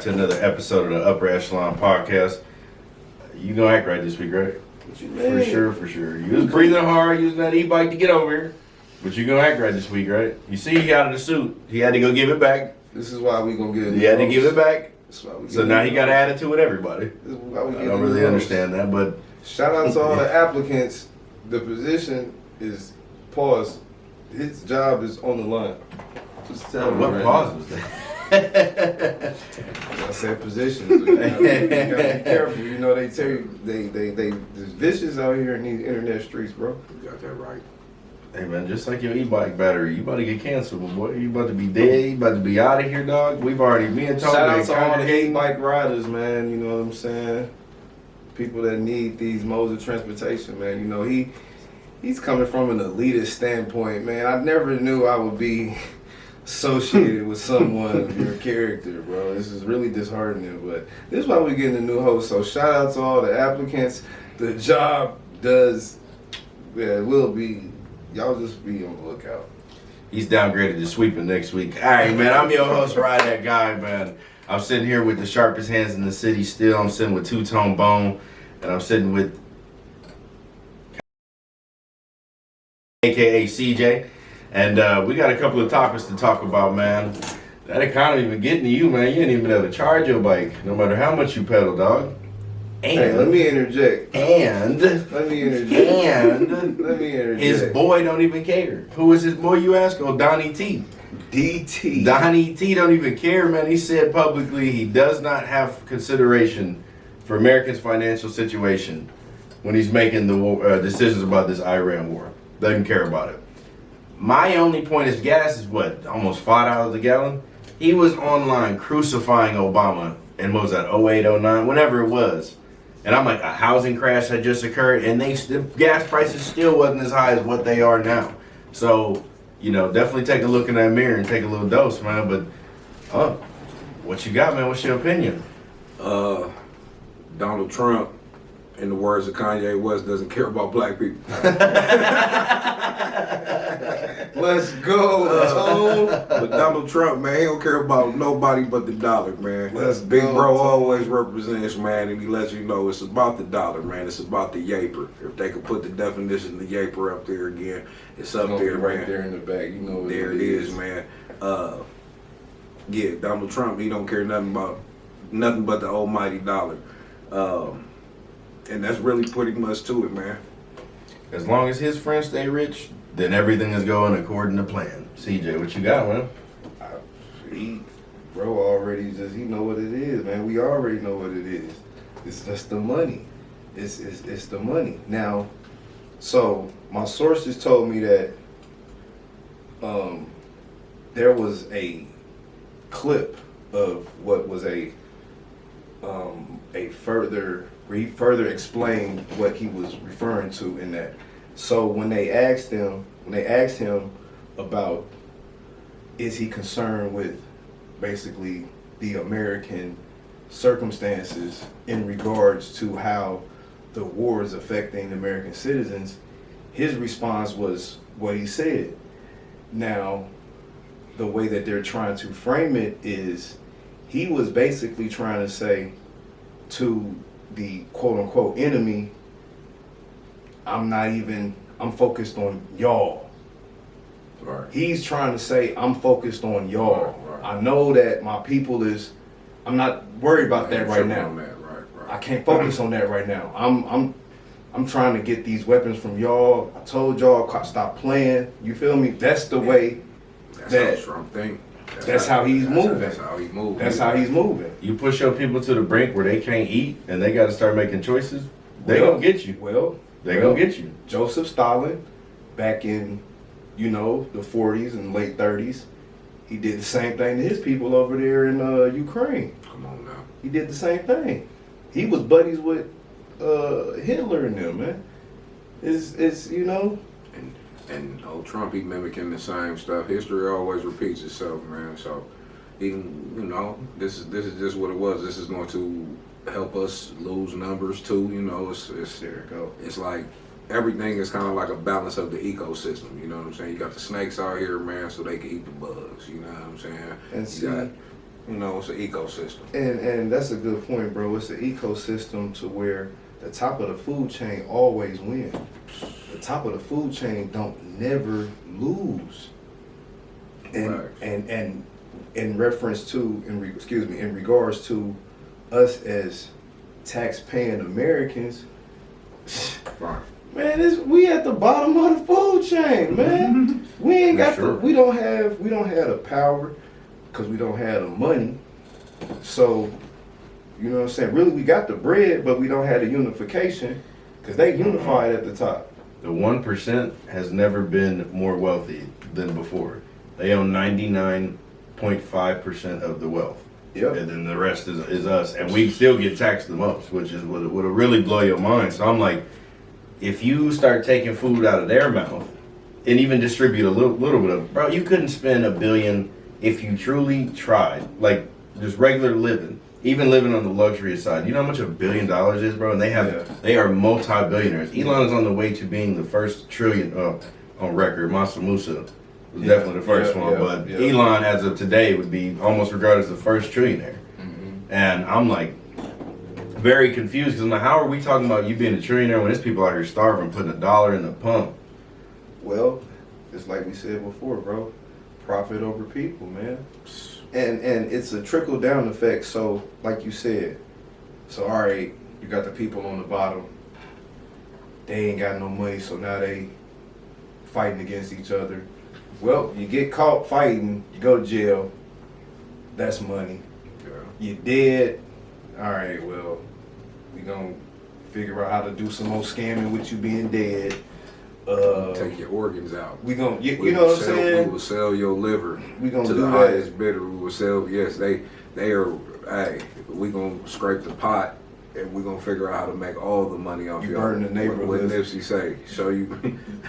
back to another episode of the Upper Echelon Podcast. You gonna act right this week, right? What you mean? For sure. You was breathing hard, using that e-bike to get over here. But you gonna act right this week, right? You see he out of the suit. He had to go give it back. This is why we gonna get it. He had to give it back. So now he got an attitude with everybody. This is why we I don't really understand that, but... Shout out to all the applicants. The position is paused. His job is on the line. Just tell me What right pause now. was that? I said position. So you gotta be careful. You know they tell you there's vicious out here in these internet streets, bro. You got that right. Hey man, just like your e-bike battery, you about to get canceled, boy. You about to be dead. You about to be out of here, dog. We've already, me and Tony. Shout out to all the e-bike riders, man. You know what I'm saying? People that need these modes of transportation, man. You know he's coming from an elitist standpoint, man. I never knew I would be associated with someone of your character, bro. This is really disheartening, but this is why we're getting a new host. So shout out to all the applicants. The job will be. Y'all just be on the lookout. He's downgraded to sweeping next week. All right, man. I'm your host, Ride That Guy, man. I'm sitting here with the sharpest hands in the city still. I'm sitting with Two-Tone Bone, and I'm sitting with a.k.a. CJ. And we got a couple of topics to talk about, man. That economy been getting to you, man. You ain't even able to charge your bike, no matter how much you pedal, dog. And, hey, let me interject. Let me interject. His boy don't even care. Who is his boy, you ask? Oh, Donnie T. DT. Donnie T don't even care, man. He said publicly he does not have consideration for Americans' financial situation when he's making the decisions about this Iran war. Doesn't care about it. My only point is gas is what? Almost $5 a gallon? He was online crucifying Obama in, what was that, 08, 09, whenever it was. And I'm like, a housing crash had just occurred, and the gas prices still wasn't as high as what they are now. So, you know, definitely take a look in that mirror and take a little dose, man. But, what you got, man? What's your opinion? Donald Trump, in the words of Kanye West, doesn't care about black people. Let's go, Tone. But Donald Trump, man, he don't care about nobody but the dollar, man. Let's Big go, bro Tone. always represents, man, and he lets you know it's about the dollar, man. It's about the yaper. If they could put the definition of the yaper up there again, it's up there, right man. there in the back. You know what There it is, man. Yeah, Donald Trump, he don't care nothing but the almighty dollar. And that's really pretty much to it, man. As long as his friends stay rich, then everything is going according to plan. CJ, what you got, man? Bro already he know what it is, man. We already know what it is. It's just the money. It's the money. Now, so my sources told me that there was a clip of what was a further where he further explained what he was referring to in that. So when they asked him about is he concerned with basically the American circumstances in regards to how the war is affecting American citizens, his response was what he said. Now, the way that they're trying to frame it is he was basically trying to say to the quote-unquote enemy, I'm focused on y'all. Right. He's trying to say, I'm focused on y'all. Right. I know that my people I'm not worried about that right now. Right. I can't focus on that right now. I'm trying to get these weapons from y'all. I told y'all, stop playing. You feel me? That's the way That's how Trump think. That's how he's moving. That's how he moves. That's how he's moving. You push your people to the brink where they can't eat and they got to start making choices, they gonna get you. They gonna get you. Joseph Stalin, back in, the 40s and late 30s, he did the same thing to his people over there in Ukraine. Come on now. He did the same thing. He was buddies with Hitler and them, man. And old Trump, he mimicking the same stuff. History always repeats itself, man. So, this is just what it was. This is going to help us lose numbers too. It's like everything is kind of like a balance of the ecosystem. You know what I'm saying? You got the snakes out here, man, so they can eat the bugs. You know what I'm saying? And see, You know, it's an ecosystem. And that's a good point, bro. It's an ecosystem to where the top of the food chain always wins. The top of the food chain don't never lose. And in reference to, in regards to us as tax-paying Americans, Right. man, we at the bottom of the food chain, man. We ain't got Sure. we don't have the power because we don't have the money. So, you know what I'm saying? Really, we got the bread, but we don't have the unification because they unified at the top. The 1% has never been more wealthy than before. They own 99.5% of the wealth. Yep. And then the rest is us. And we still get taxed the most, which is what'll really blow your mind. So I'm like, if you start taking food out of their mouth and even distribute a little bit of, bro, you couldn't spend $1 billion if you truly tried. Like, just regular living. Even living on the luxury side, you know how much $1 billion is, bro? And they are multi-billionaires. Elon is on the way to being the first trillion on record. Mansa Musa was definitely the first one, but Elon, as of today, would be almost regarded as the first trillionaire. And I'm like very confused because I'm like, how are we talking about you being a trillionaire when there's people out here starving, putting $1 in the pump? Well, it's like we said before, bro. Profit over people, man. And it's a trickle down effect. So, like you said, so all right, you got the people on the bottom. They ain't got no money, so now they fighting against each other. Well, you get caught fighting, you go to jail. That's money. Yeah. You dead. All right, well, we gonna figure out how to do some more scamming with you being dead. Take your organs out. We gonna, you know what I'm saying? We will sell your liver We gonna to do the that. highest bidder. We will sell. Yes, they are. Hey, we gonna scrape the pot, and we gonna figure out how to make all the money off You y'all. burn the What neighborhoods. Nipsey say? Show you.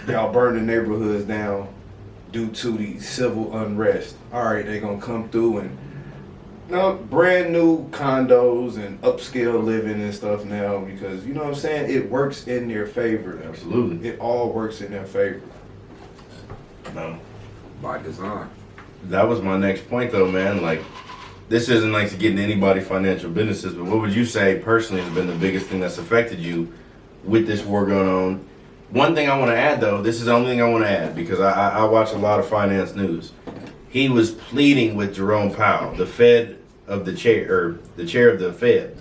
Y'all burn the neighborhoods down due to the civil unrest. All right, they gonna come through and brand new condos and upscale living and stuff now because you know what I'm saying. It works in their favor. Absolutely. It all works in their favor. No. By design. That was my next point, though, man. Like, this isn't like to get in anybody financial businesses, but what would you say personally has been the biggest thing that's affected you with this war going on? One thing I want to add, though, this is the only thing I want to add because I watch a lot of finance news. He was pleading with Jerome Powell, the chair of the Fed,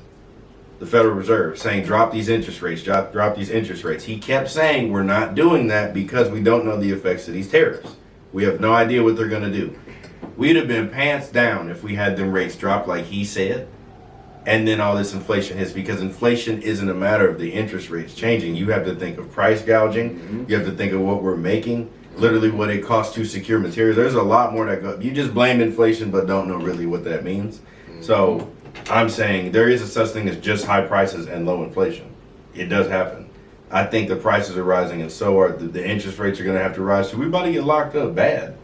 the Federal Reserve, saying drop these interest rates, drop these interest rates. He kept saying we're not doing that because we don't know the effects of these tariffs. We have no idea what they're going to do. We'd have been pants down if we had them rates dropped like he said, and then all this inflation hits because inflation isn't a matter of the interest rates changing. You have to think of price gouging. Mm-hmm. You have to think of what we're making. Literally what it costs to secure materials. There's a lot more that you just blame inflation but don't know really what that means. Mm-hmm. So I'm saying there is a such thing as just high prices and low inflation. It does happen. I think the prices are rising and so are the interest rates are going to have to rise. So we're about to get locked up bad.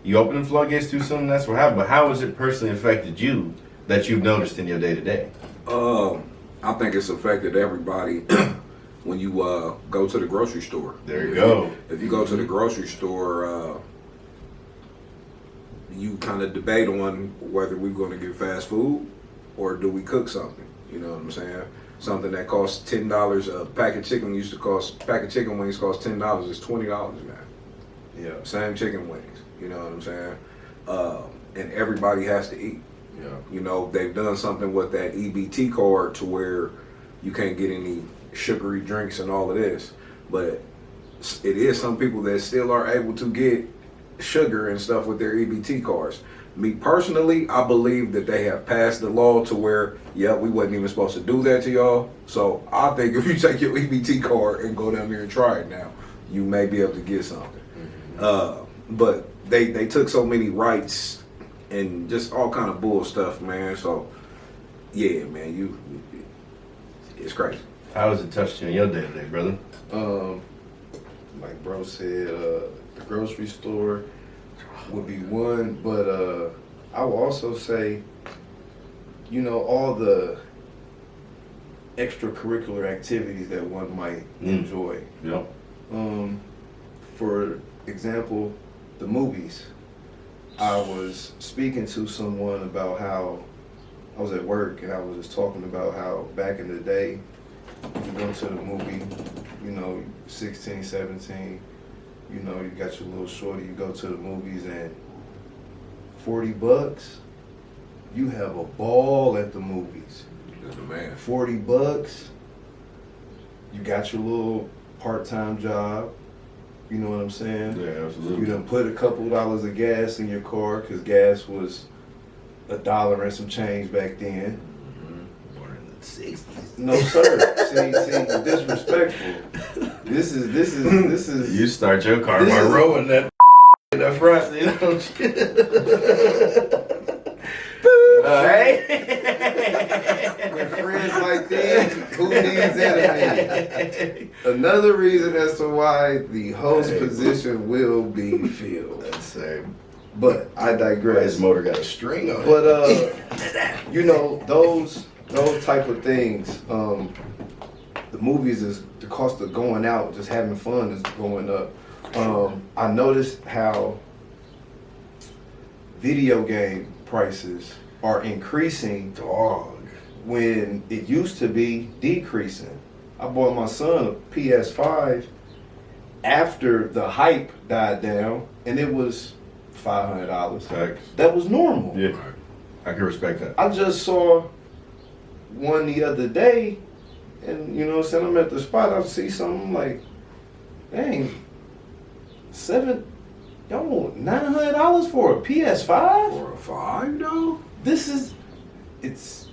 You open the floodgates too soon, that's what happened. But how has it personally affected you that you've noticed in your day-to-day? I think it's affected everybody. When you go to the grocery store. There you go. If you go to the grocery store, you kind of debate on whether we're going to get fast food or do we cook something. You know what I'm saying? Something that costs $10. A pack of chicken wings cost $10. It's $20 now. Yeah. Same chicken wings. You know what I'm saying? And everybody has to eat. Yeah. You know, they've done something with that EBT card to where you can't get any sugary drinks and all of this, but it is some people that still are able to get sugar and stuff with their EBT cards. Me personally, I believe that they have passed the law to where, we wasn't even supposed to do that to y'all. So I think if you take your EBT card and go down there and try it now, you may be able to get something. Mm-hmm. But they took so many rights and just all kind of bull stuff, man. So yeah, man, it's crazy. How has it touched you in your day-to-day, brother? Like bro said, the grocery store would be one, but I will also say, all the extracurricular activities that one might enjoy. Yep. For example, the movies. I was speaking to someone about how I was at work and I was just talking about how back in the day, you go to the movie, 16, 17, you got your little shorty, you go to the movies and $40, you have a ball at the movies. That's the man. $40, you got your little part-time job. You know what I'm saying? Yeah, absolutely. You done put a couple dollars of gas in your car because gas was $1 and some change back then. Born in the 60s. No sir. see, disrespectful. This is. You start your car This by is- rolling that in the front, you know. Hey. With friends like these, who needs enemies? Another reason as to why the host position will be filled. That's same. But I digress. His motor got a string on it. But those type of things, the movies is the cost of going out, just having fun is going up. I noticed how video game prices are increasing Dog. when it used to be decreasing. I bought my son a PS5 after the hype died down, and it was $500. Facts. That was normal. Yeah. I can respect that. I just saw one the other day, and you know what I'm saying, I'm at the spot, I see something like, dang, $900 for a PS5? For a $5 though? It's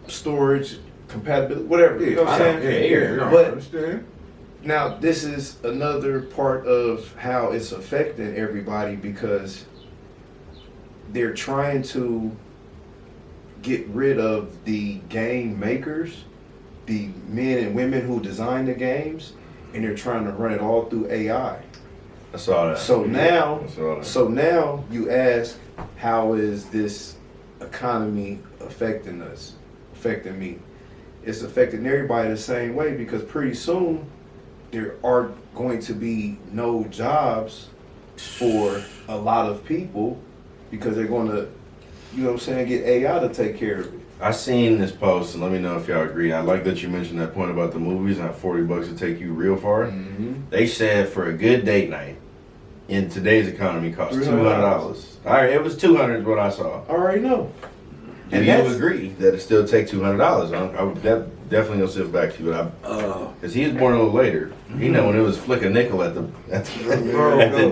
storage, compatibility, whatever, you know what I'm saying? I But understand. now this is another part of how it's affecting everybody because they're trying to get rid of the game makers, the men and women who design the games, and they're trying to run it all through AI. I saw that. So now, I saw that. so now you ask, how is this economy affecting us, affecting me? It's affecting everybody the same way because pretty soon there are going to be no jobs for a lot of people because they're going to, you know what I'm saying, get AI to take care of it. I seen this post, and let me know if y'all agree. I like that you mentioned that point about the movies and how $40 to take you real far. Mm-hmm. They said for a good date night in today's economy costs $300. $200. All right, it was $200 is what I saw. I already know. And you that's- agree that it still takes $200. I would definitely gonna sit back to you, because he was born a little later. He know when it was flick a nickel at the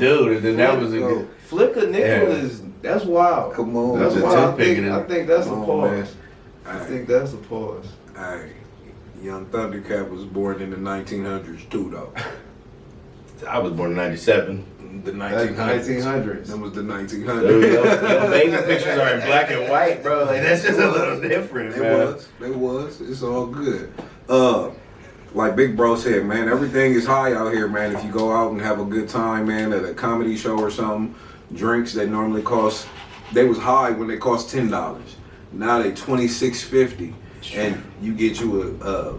dude, and then that was a good. Flick a nickel Yeah. that's wild. Come on. That's It's a wild. toothpick in it. I think that's a Come on, man. pause. I think that's a pause. Hey, Young Thundercat was born in the 1900s too, though. I was born in '97. The That's 1900s. That was the Dude, 1900s. those baby pictures are in black and white, bro. Like that's just a little different, man. It was. It's all good. Like Big Bro said, man, everything is high out here, man. If you go out and have a good time, man, at a comedy show or something, drinks that normally cost, they was high when they cost $10. Now they $26.50, and you get you a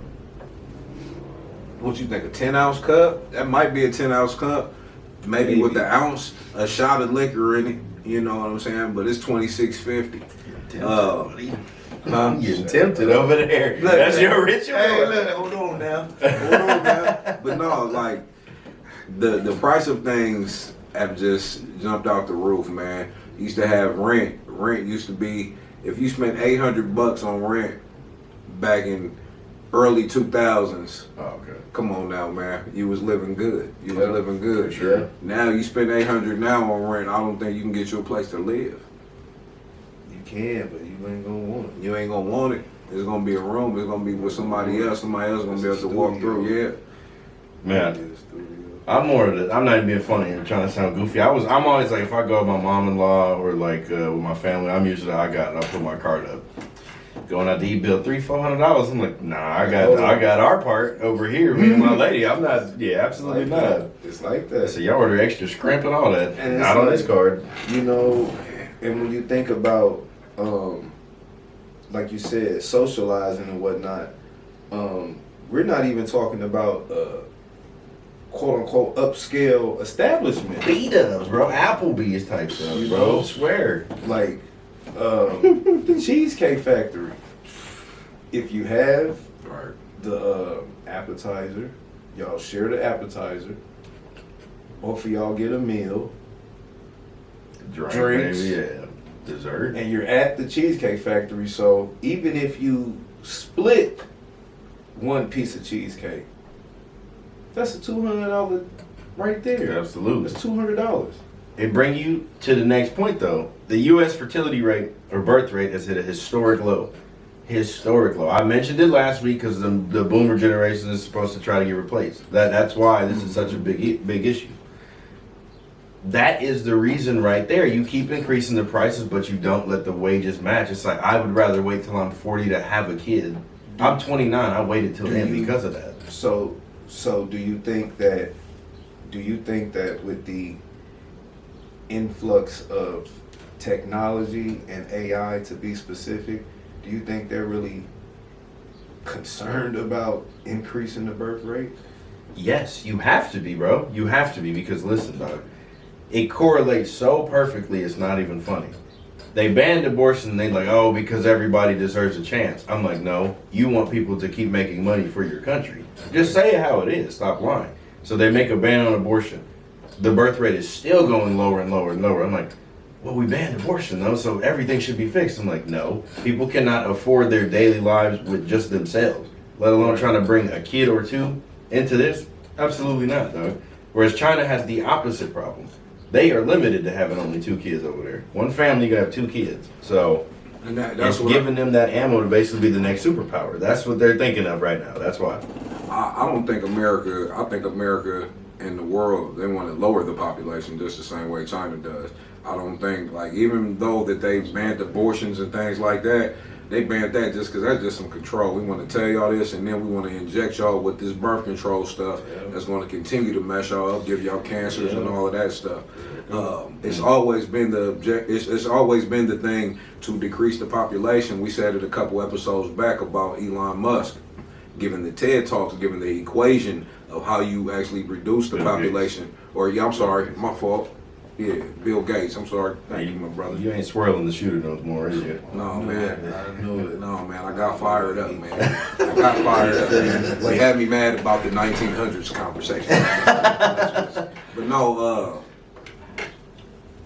what you think, a 10-ounce cup? That might be a 10-ounce cup, maybe with the ounce, a shot of liquor in it. You know what I'm saying? But it's $26.50. I'm getting tempted over there. That's your ritual. Hey, look, hold on now. But no, like the price of things have just jumped out the roof, man. Used to have rent. Rent used to be, if you spent $800 on rent back in early 2000s. Oh, okay. Come on now, man. You was living good. You was Yeah, living good. for sure. Now you spend $800 now on rent. I don't think you can get you a place to live. You can, but you ain't gonna want it. You ain't gonna want it. It's gonna be a room. It's gonna be with somebody else. Somebody else gonna be able to walk through. Yeah. Man, I'm I'm not even being funny and trying to sound goofy. I'm always like, if I go with my mom-in-law or like with my family, I'm usually I put my card up. Going out to eat, bill $300-$400. I'm like, nah, I got our part over here, me and my lady. I'm not, absolutely Like not. that. It's like I that. said, y'all order extra scrimp and all that. And it's Not on like- this card. You know, and when you think about, like you said, socializing and whatnot, we're not even talking about quote unquote upscale establishment. B-dubs, bro. Applebee's type stuff, You bro. know? Swear. Like the Cheesecake Factory. If you have Right. the appetizer, y'all share the appetizer. Both of y'all get a meal, Drinks. Maybe, yeah. Dessert. and you're at the Cheesecake Factory. So even if you split one piece of cheesecake, that's a $200 right there. Absolutely. That's $200. It bring you to the next point, though. The U.S. fertility rate or birth rate has hit a historic low. Historic low. I mentioned it last week because the boomer generation is supposed to try to get replaced. That's why this is such a big issue. That is the reason right there. You keep increasing the prices, but you don't let the wages match. It's like I would rather wait till I'm 40 to have a kid. I'm 29. I waited till then because of that. So do you think that with the influx of technology and AI, to be specific, do you think they're really concerned about increasing the birth rate? Yes, you have to be, bro. You have to be because listen, dog. It correlates so perfectly, it's not even funny. They banned abortion and they like, oh, because everybody deserves a chance. I'm like, no, you want people to keep making money for your country. Just say it how it is. Stop lying. So they make a ban on abortion. The birth rate is still going lower and lower and lower. I'm like, well, we banned abortion though, so everything should be fixed. I'm like, no, people cannot afford their daily lives with just themselves, let alone trying to bring a kid or two into this. Absolutely not, dog. Whereas China has the opposite problem. They are limited to having only 2 kids over there. One family can have 2 kids. So And that's it's what giving them that ammo to basically be the next superpower. That's what they're thinking of right now. That's why. I don't think America. I think America and the world, they want to lower the population just the same way China does. I don't think, like, even though that they banned abortions and things like that, they banned that just because that's just some control. We want to tell y'all this, and then we want to inject y'all with this birth control stuff that's going to continue to mess y'all up, give y'all cancers and all of that stuff. It's always been it's always been the thing to decrease the population. We said it a couple episodes back about Elon Musk giving the TED Talks, giving the equation of how you actually reduce the population. Or I'm sorry, my fault. Yeah, Bill Gates. I'm sorry. Thank you, my brother. You ain't swirling the shooter no more, is you? No, man. I knew it. No, man. I got fired up, man. I got fired up, man. They had me mad about the 1900s conversation. But no,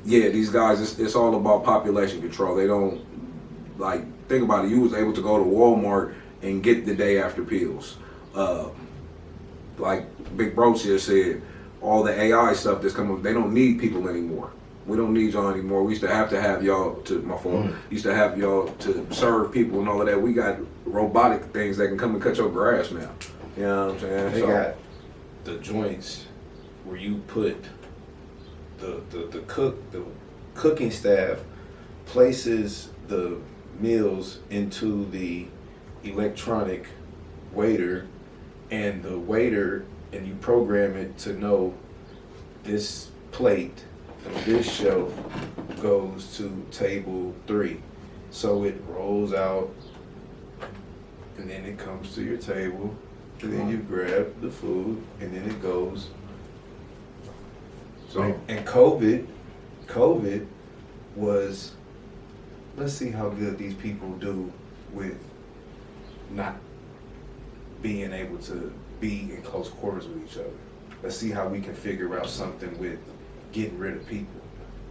yeah, these guys, it's all about population control. They don't, like, think about it. You was able to go to Walmart and get the day after pills. Like Big Broach here said, all the AI stuff that's coming, they don't need people anymore. We don't need y'all anymore. We used to have y'all to, my fault, used to have y'all to serve people and all of that. We got robotic things that can come and cut your grass now. You know what I'm saying? They got the joints where you put the cooking staff places the meals into the electronic waiter, and the waiter, and you program it to know this plate and this shelf goes to table 3. So it rolls out and then it comes to your table, and then you grab the food and then it goes. So, And COVID was, let's see how good these people do with not being able to be in close quarters with each other. Let's see how we can figure out something with getting rid of people.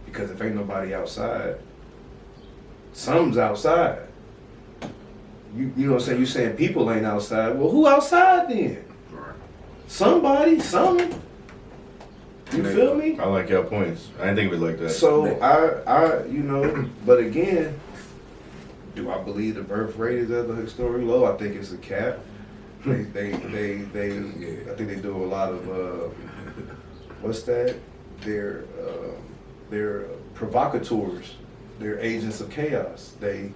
Because if ain't nobody outside, something's outside. You know what I'm saying? You saying people ain't outside. Well, who outside then? right. Somebody, something. You feel me? I like your points. I didn't think of it like that. So I, you know, but again, do I believe the birth rate is at a historic low? I think it's a cap. They I think they do a lot of what's that? They're provocateurs. They're agents of chaos. They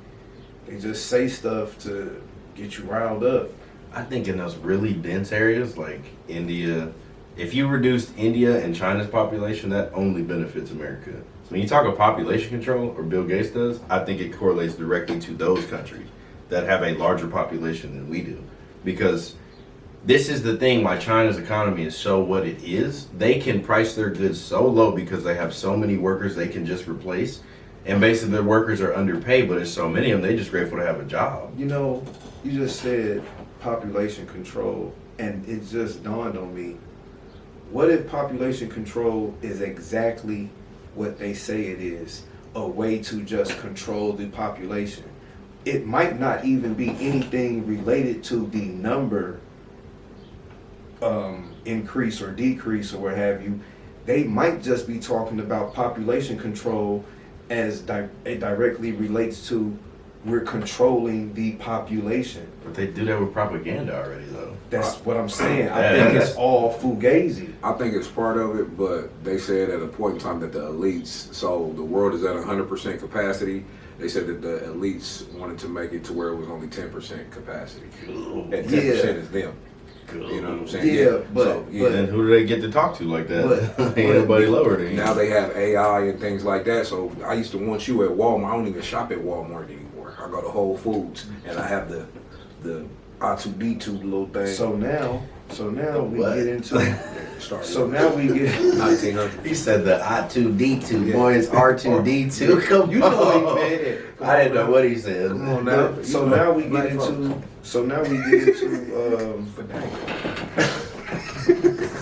just say stuff to get you riled up. I think in those really dense areas like India, if you reduced India and China's population, that only benefits America. So when you talk of population control, or Bill Gates does, I think it correlates directly to those countries that have a larger population than we do. Because this is the thing why China's economy is so what it is. They can price their goods so low because they have so many workers they can just replace. And basically their workers are underpaid, but there's so many of them, they just grateful to have a job. You know, you just said population control, and it just dawned on me. What if population control is exactly what they say it is? A way to just control the population. It might not even be anything related to the number increase or decrease or what have you. They might just be talking about population control as it directly relates to we're controlling the population. But they do that with propaganda already, though. That's what I'm saying. I think it's all fugazi. I think it's part of it, but they said at a point in time that the elites, so the world is at 100% capacity. They said that the elites wanted to make it to where it was only 10% capacity. And 10% is them. You know what I'm saying? Yeah, but then who do they get to talk to like that? But Ain't nobody lower than you. Now they have AI and things like that. So I used to want you at Walmart. I don't even shop at Walmart anymore. I go to Whole Foods and I have the R2D2 little thing. So now we What? get into. Started So now we get. 1900. He said the I2D2. Yeah. Boy, it's R2D2. Come You know on. what he meant. I didn't know what he said. Come on now. So now we get into. So now we get into.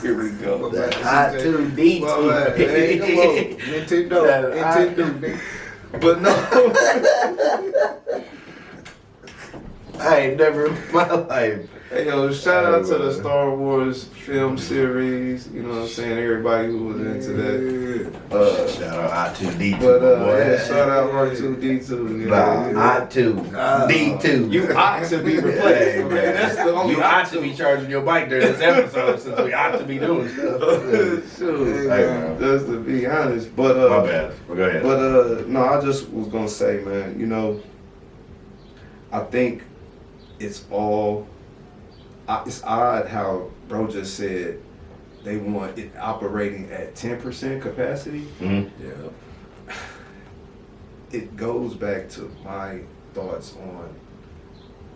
Here we go. The I2D2. Hey, come on. Nintendo. But no. I ain't never in my life. Hey, yo, shout out to the Star Wars film series. You know what I'm saying? Everybody who was into that. Shout out I2D2. But boy. yeah, shout out R2D2. Nah, I2D2. You ought to be replaced. Hey, man. That's the only you ought to be charging your bike during this episode since we ought to be doing stuff. Shoot, Hey, just to be honest. But my bad. Well, go ahead. But no, I just was gonna say, man. You know, I think it's all. It's odd how bro just said they want it operating at 10% capacity. Mm-hmm. Yeah. It goes back to my thoughts on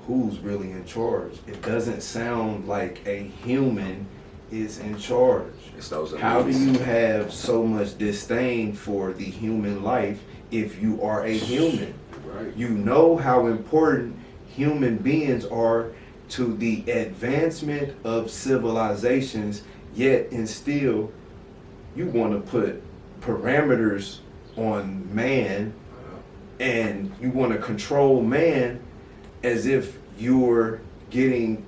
who's really in charge. It doesn't sound like a human is in charge. It's those How do elites. you have so much disdain for the human life if you are a human? Right. You know how important human beings are to the advancement of civilizations, yet and still you want to put parameters on man and you want to control man as if you're getting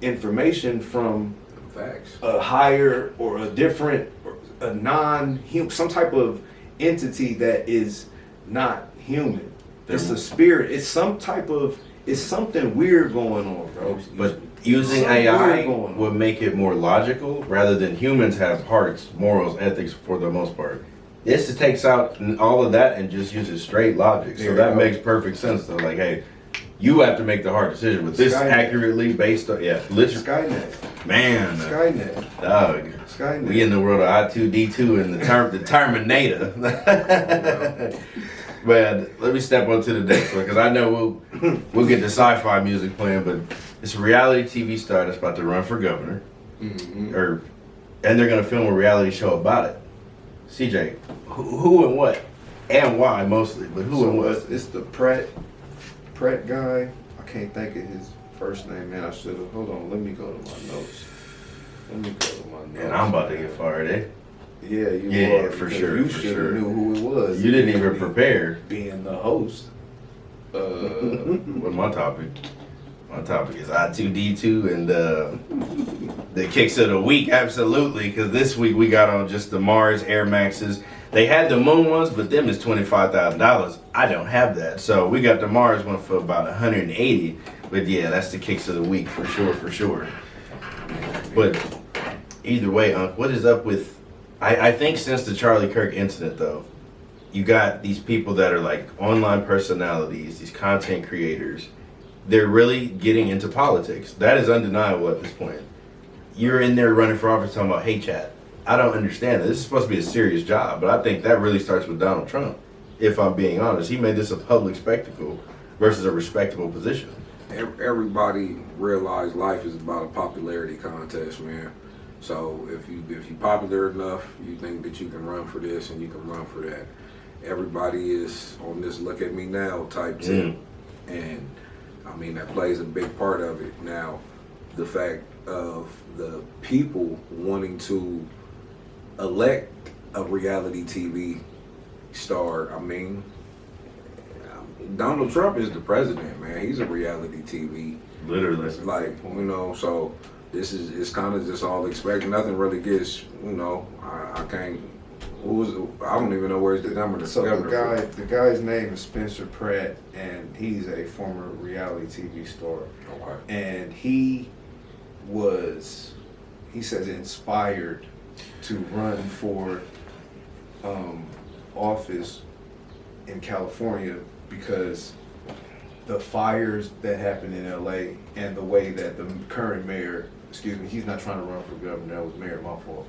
information from Facts. a higher or a different or a non-human, some type of entity that is not human. It's a spirit. It's some type of. It's something weird going on, bro. But using Something AI weird going on. would make it more logical rather than humans have hearts, morals, ethics for the most part. This takes out all of that and just uses straight logic. So There that you go. makes perfect sense though. Like, hey, you have to make the hard decision with this Skynet. accurately based on, yeah, literally. Skynet. Man, Skynet. dog. Skynet. We in the world of I2D2 and the Terminator. But let me step onto the next one because I know we'll get the sci-fi music playing, but it's a reality TV star that's about to run for governor, Mm-hmm. and they're gonna film a reality show about it. CJ, who and what, and why mostly, but who and what? It's the Pratt guy. I can't think of his first name, man. I should have. Hold on. Let me go to my notes. And I'm about to get fired, eh? Yeah, you Yeah, are, for because sure, You for should sure. have knew who it was. You didn't even prepare. Being the host. What's my topic? My topic is I2D2 and the kicks of the week, absolutely, because this week we got on just the Mars Air Maxes. They had the moon ones, but them is $25,000. I don't have that, so we got the Mars one for about 180. But yeah, that's the kicks of the week for sure. But either way, what is up with? I think since the Charlie Kirk incident, though, you got these people that are like online personalities, these content creators. They're really getting into politics. That is undeniable at this point. You're in there running for office talking about, hey, chat, I don't understand it. This is supposed to be a serious job, but I think that really starts with Donald Trump, if I'm being honest. He made this a public spectacle versus a respectable position. everybody realize life is about a popularity contest, man. So if you popular enough, you think that you can run for this and you can run for that. Everybody is on this look at me now type tip, and I mean that plays a big part of it. Now, the fact of the people wanting to elect a reality TV star, I mean, Donald Trump is the president, man. He's a reality TV. Literally. Like, you know, so it's kind of just all expected. Nothing really gets, you know, I can't, I don't even know where's the governor. So the guy's name is Spencer Pratt, and he's a former reality TV star. Okay. And he says inspired to run for office in California because the fires that happened in LA and the way that the current mayor, he's not trying to run for governor, that was mayor, my fault.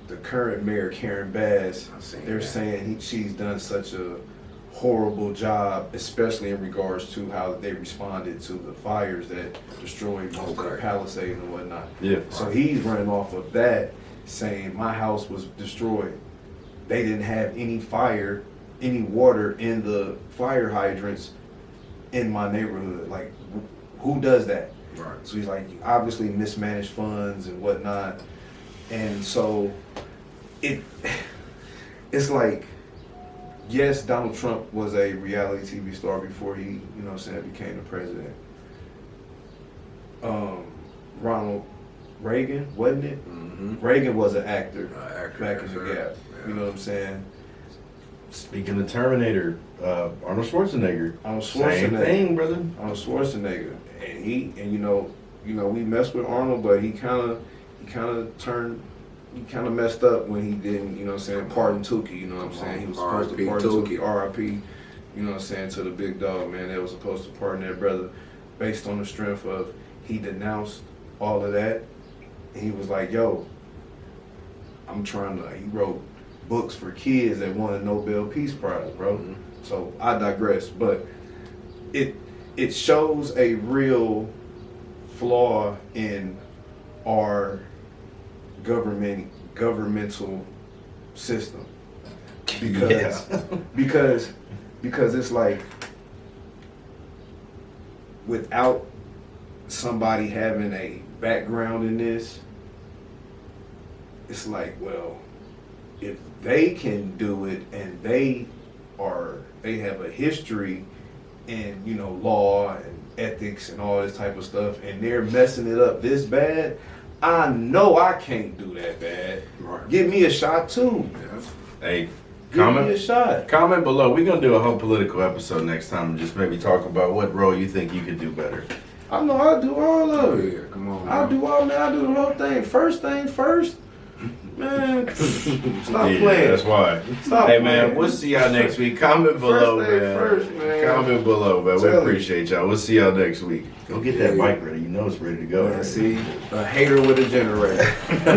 The current mayor, Karen Bass, they're saying she's done such a horrible job, especially in regards to how they responded to the fires that destroyed most of the Palisades and whatnot. Yeah. So he's running off of that, saying my house was destroyed. They didn't have any fire, any water in the fire hydrants in my neighborhood. Like, who does that? Right. So he's like, obviously mismanaged funds and whatnot. And so it's like, yes, Donald Trump was a reality TV star before he, you know what I'm saying, became the president. Ronald Reagan, wasn't it? Mm-hmm. Reagan was an actor back in the right. Gap. Yeah. You know what I'm saying? Speaking of Terminator, Arnold Schwarzenegger. Same thing, brother. Arnold Schwarzenegger, and you know, we messed with Arnold, but he kind of messed up when he didn't, you know what I'm saying, pardon Tukey, you know what I'm saying? He was supposed to pardon Tukey, R.I.P., you know what I'm saying, to the big dog, man. They was supposed to pardon that brother based on the strength of he denounced all of that, and he was like, yo, he wrote books for kids that won a Nobel Peace Prize, bro. Mm-hmm. So I digress, but it shows a real flaw in our governmental system because it's like without somebody having a background in this, it's like, well, if they can do it and they have a history in, you know, law and ethics and all this type of stuff, and they're messing it up this bad, I know I can't do that bad. Right. Give me a shot too. Yeah. Hey, Give me a shot. comment below. We're going to do a whole political episode next time and just maybe talk about what role you think you could do better. I know I'll do all of Oh, it. yeah, come on, man. I'll do the whole thing. First thing first. Man, stop playing. That's why. Stop Hey, playing. man, we'll see y'all next week. Comment below, First thing man. first, man. Comment below, man. We Tell appreciate y'all. We'll see y'all next week. Go get that Yeah. bike ready. You know it's ready to go. Man, right? see, a hater with a generator.